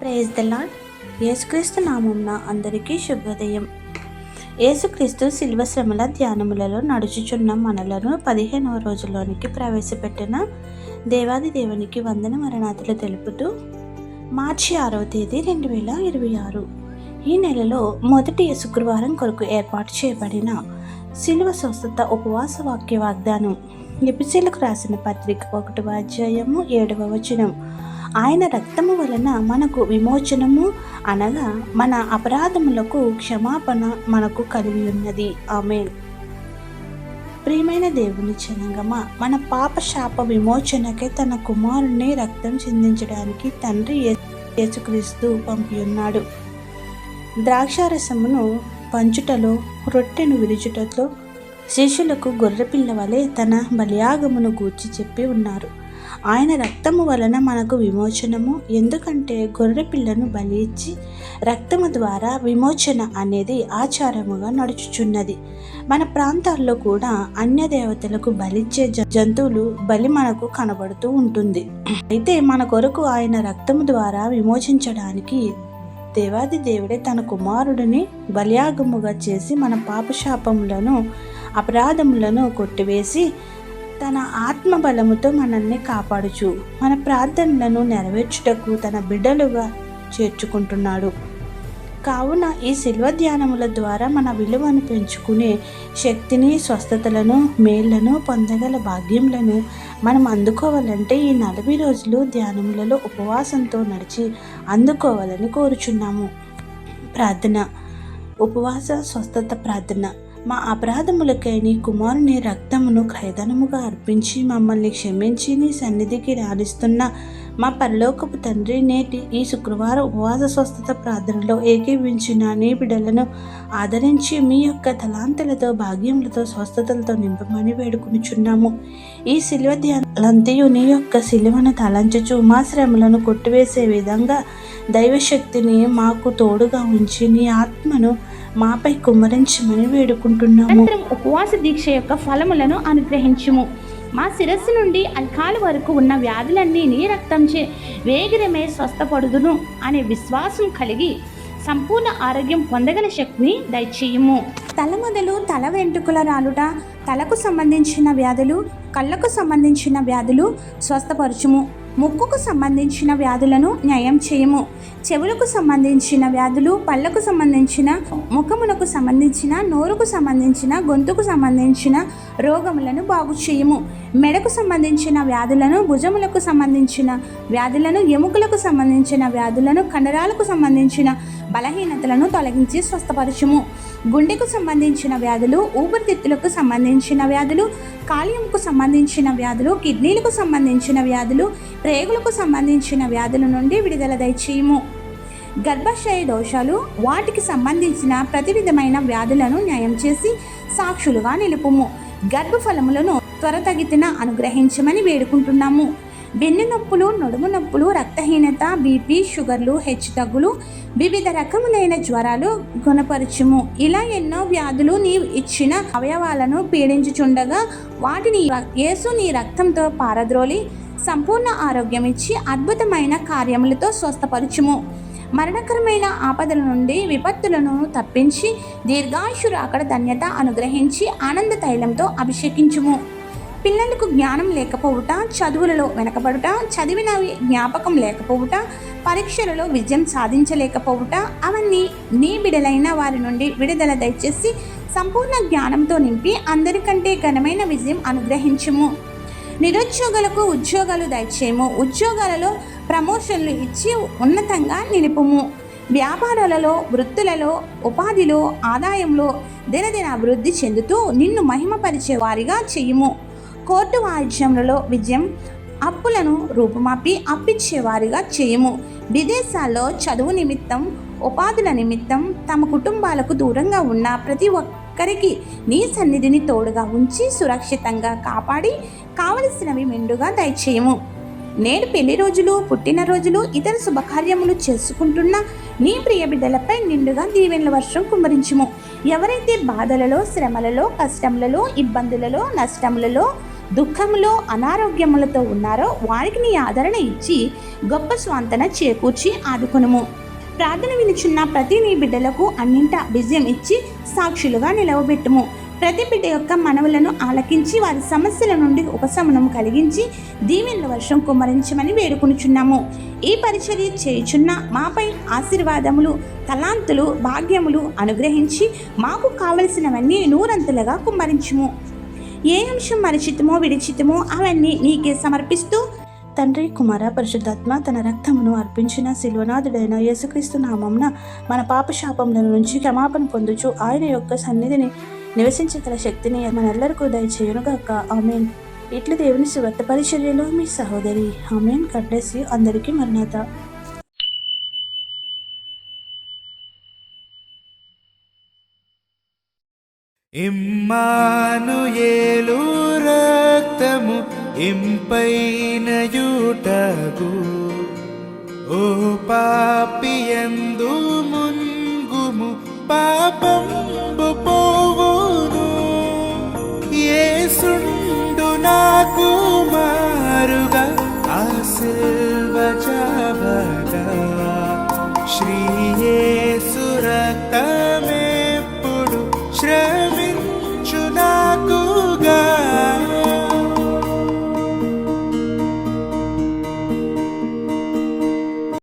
Praise the lord. యేసుక్రీస్తు నామమున అందరికీ శుభోదయం. యేసుక్రీస్తు శిలువ శ్రమల ధ్యానములలో నడుచుచున్న మనలను 15వ రోజులోనికి ప్రవేశపెట్టిన దేవాది దేవునికి వందన మరణాతులు తెలుపుతూ మార్చి 6వ తేదీ 2026 ఈ నెలలో మొదటి శుక్రవారం కొరకు ఏర్పాటు చేయబడిన శిలువ స్వస్థత ఉపవాస వాక్య వాగ్దానం. ఎపిసీలకు రాసిన పత్రిక 1వ అధ్యాయము 7వ వచనం. ఆయన రక్తము వలన మనకు విమోచనము అనగా మన అపరాధములకు క్షమాపణ మనకు కలిగి ఉన్నది. ఆమేన్. ప్రియమైన దేవుని జనాంగమా, మన పాప శాప విమోచనకై తన కుమారుని రక్తం చిందించడానికి తండ్రి యేసుక్రీస్తు పంపి ఉన్నాడు. ద్రాక్షారసమును పంచుటలో, రొట్టెను విరుచుటలో శిష్యులకు గొర్రెపిల్ల వలె తన బలియాగమును గూర్చి చెప్పి ఉన్నారు. ఆయన రక్తము వలన మనకు విమోచనము. ఎందుకంటే గొర్రె పిల్లను బలి ఇచ్చి రక్తము ద్వారా విమోచన అనేది ఆచారముగా నడుచుచున్నది. మన ప్రాంతాల్లో కూడా అన్య దేవతలకు బలిచ్చే జంతువులు బలి మనకు కనబడుతూ ఉంటుంది. అయితే మన కొరకు ఆయన రక్తము ద్వారా విమోచించడానికి దేవాది దేవుడే తన కుమారుడిని బలియాగముగా చేసి మన పాపశాపములను అపరాధములను కొట్టివేసి తన ఆత్మ బలముతో మనల్ని కాపాడుచు మన ప్రార్థనలను నెరవేర్చుటకు తన బిడ్డలుగా చేర్చుకుంటున్నాడు. కావున ఈ శిల్వ ధ్యానముల ద్వారా మన విలువను పెంచుకునే శక్తిని, స్వస్థతలను, మేళ్లను పొందగల భాగ్యములను మనం అందుకోవాలంటే ఈ 40 రోజులు ధ్యానములలో ఉపవాసంతో నడిచి అందుకోవాలని కోరుచున్నాము. ప్రార్థన. ఉపవాస స్వస్థత ప్రార్థన. మా అపరాధములకై నీ కుమారుని రక్తమును క్రయధనముగా అర్పించి మమ్మల్ని క్షమించి నీ సన్నిధికి రాణిస్తున్న మా పరలోకపు తండ్రి, నేటి ఈ శుక్రవారం ఉపవాస స్వస్థత ప్రార్థనలో ఏకీవించిన నీ బిడ్డలను ఆదరించి మీ యొక్క తలాంతులతో, భాగ్యములతో, స్వస్థతలతో నింపమని వేడుకునిచున్నాము. ఈ శిలువ ధ్యానాలంతయు నీ యొక్క శిలువను తలంచుచు మా శ్రమలను కొట్టివేసే విధంగా దైవశక్తిని మాకు తోడుగా ఉంచి నీ ఆత్మను మాపై కుమ్మరించమని వేడుకుంటున్నాము. ఉపవాస దీక్ష యొక్క ఫలములను అనుగ్రహించుము. మా శిరస్సు నుండి అల్కాల వరకు ఉన్న వ్యాధులన్నీ నీ రక్తంచే వేగిరమే స్వస్థపడుదును అనే విశ్వాసం కలిగి సంపూర్ణ ఆరోగ్యం పొందగల శక్తిని దయచేయము. తల మొదలు తల వెంట్రుకల రాలుట, తలకు సంబంధించిన వ్యాధులు, కళ్ళకు సంబంధించిన వ్యాధులు స్వస్థపరచుము. ముక్కుకు సంబంధించిన వ్యాధులను న్యాయం చేయము. చెవులకు సంబంధించిన వ్యాధులు, పళ్ళకు సంబంధించిన, ముఖమునకు సంబంధించిన, నోరుకు సంబంధించిన, గొంతుకు సంబంధించిన రోగములను బాగు చేయము. మెడకు సంబంధించిన వ్యాధులను, భుజములకు సంబంధించిన వ్యాధులను, ఎముకలకు సంబంధించిన వ్యాధులను, కండరాలకు సంబంధించిన బలహీనతలను తొలగించి స్వస్థపరచుము. గుండెకు సంబంధించిన వ్యాధులు, ఊపిరితిత్తులకు సంబంధించిన వ్యాధులు, కాలేయముకు సంబంధించిన వ్యాధులు, కిడ్నీలకు సంబంధించిన వ్యాధులు, ప్రేగులకు సంబంధించిన వ్యాధుల నుండి విడుదల దయచేయము. గర్భాశయ దోషాలు, వాటికి సంబంధించిన ప్రతి విధమైన వ్యాధులను న్యాయం చేసి సాక్షులుగా నిలుపుము. గర్భఫలములను త్వరతగితిన అనుగ్రహించమని వేడుకుంటున్నాము. వెన్ను నొప్పులు, నడుము నొప్పులు, రక్తహీనత, బీపీ, షుగర్లు, హెచ్చుతగ్గులు, వివిధ రకములైన జ్వరాలు గుణపరచుము. ఇలా ఎన్నో వ్యాధులు నీవు ఇచ్చిన అవయవాలను పీడించుచుండగా వాటిని యేసు నీ రక్తంతో పారద్రోలి సంపూర్ణ ఆరోగ్యం ఇచ్చి అద్భుతమైన కార్యములతో స్వస్థపరచుము. మరణకరమైన ఆపదల నుండి విపత్తులను తప్పించి దీర్ఘాయుషు రాకడ ధన్యత అనుగ్రహించి ఆనంద తైలంతో అభిషేకించుము. పిల్లలకు జ్ఞానం లేకపోవుట, చదువులలో వెనకబడుట, చదివినవి జ్ఞాపకం లేకపోవుట, పరీక్షలలో విజయం సాధించలేకపోవుట, అవన్నీ నీ బిడలైన వారి నుండి విడుదల దయచేసి సంపూర్ణ జ్ఞానంతో నింపి అందరికంటే ఘనమైన విజయం అనుగ్రహించుము. నిరుద్యోగులకు ఉద్యోగాలు దయచేయము. ఉద్యోగాలలో ప్రమోషన్లు ఇచ్చి ఉన్నతంగా నిలుపుము. వ్యాపారాలలో, వృత్తులలో, ఉపాధిలో, ఆదాయంలో దినదిన అభివృద్ధి చెందుతూ నిన్ను మహిమపరిచే వారిగా చెయ్యము. కోర్టు వాయిద్యములలో విజయం, అప్పులను రూపుమాపి అప్పిచ్చేవారిగా చేయము. విదేశాల్లో చదువు నిమిత్తం, ఉపాధుల నిమిత్తం తమ కుటుంబాలకు దూరంగా ఉన్న ప్రతి ఒక్కరికి నీ సన్నిధిని తోడుగా ఉంచి సురక్షితంగా కాపాడి కావలసినవి మెండుగా దయచేయము. నేడు పెళ్లి రోజులు, పుట్టినరోజులు, ఇతర శుభకార్యములు చేసుకుంటున్న నీ ప్రియ బిడ్డలపై నిండుగా దీవెనల వర్షం కుమ్మరించుము. ఎవరైతే బాధలలో, శ్రమలలో, కష్టములలో, ఇబ్బందులలో, నష్టములలో దుఃఖములో అనారోగ్యములతో ఉన్నారో వారికి నీ ఆదరణ ఇచ్చి గొప్ప స్వాంతన చేకూర్చి ఆదుకొనుము. ప్రార్థన వినుచున్న ప్రతి నీ బిడ్డలకు అన్నింట విజయం ఇచ్చి సాక్షులుగా నిలవబెట్టుము. ప్రతి బిడ్డ యొక్క మనవులను ఆలకించి వారి సమస్యల నుండి ఉపశమనం కలిగించి దీవెనల వర్షం కుమ్మరించమని వేడుకొనుచున్నాము. ఈ పరిచర్య చేయుచున్న మాపై ఆశీర్వాదములు, తలాంతులు, భాగ్యములు అనుగ్రహించి మాకు కావలసినవన్నీ నూరంతులుగా కుమ్మరించుము. ఏ అంశం మరిచితమో విడిచితమో అవన్నీ నీకే సమర్పిస్తూ తండ్రి, కుమార, పరిశుద్ధాత్మ తన రక్తమును అర్పించిన శిల్వనాథుడైన యేసుక్రీస్తు నామమున మన పాపశాపముల నుంచి క్షమాపణ పొందుచు ఆయన యొక్క సన్నిధిని నివసించగల శక్తిని మనెల్లరికూ దయచేయునుగాక. ఆమెన్. ఇట్లు దేవుని సువార్త పరిచర్యలో మీ సహోదరి. ఆమెన్. God bless you. అందరికీ మరణాత. ఇమ్మానుయేలు రక్తము ఇంపైన యూటగు, ఓ పాపియందు మున్గుము పాపం